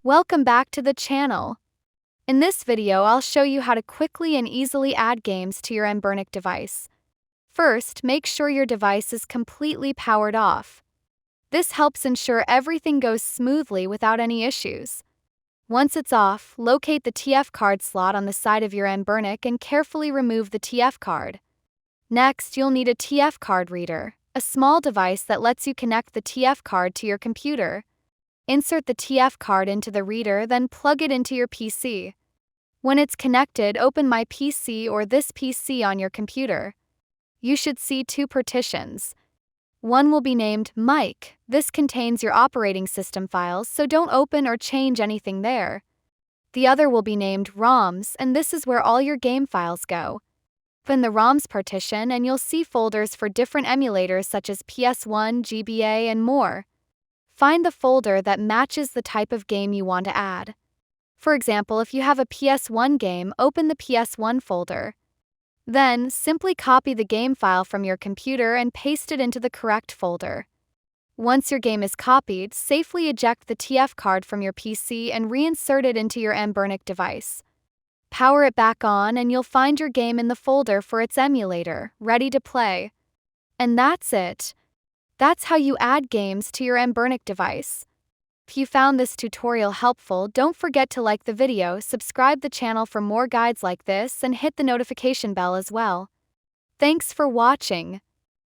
Welcome back to the channel. In this video, I'll show you how to quickly and easily add games to your Anbernic device. First, make sure your device is completely powered off. This helps ensure everything goes smoothly without any issues. Once it's off, locate the TF card slot on the side of your Anbernic and carefully remove the TF card. Next, you'll need a TF card reader, a small device that lets you connect the TF card to your computer. Insert the TF card into the reader, then plug it into your PC. When it's connected, open My PC or This PC on your computer. You should see two partitions. One will be named Mic. This contains your operating system files, so don't open or change anything there. The other will be named ROMs, and this is where all your game files go. Open the ROMs partition and you'll see folders for different emulators such as PS1, GBA, and more. Find the folder that matches the type of game you want to add. For example, if you have a PS1 game, open the PS1 folder. Then, simply copy the game file from your computer and paste it into the correct folder. Once your game is copied, safely eject the TF card from your PC and reinsert it into your Anbernic device. Power it back on and you'll find your game in the folder for its emulator, ready to play. And that's it. That's how you add games to your Anbernic device. If you found this tutorial helpful, don't forget to like the video, subscribe the channel for more guides like this, and hit the notification bell as well. Thanks for watching.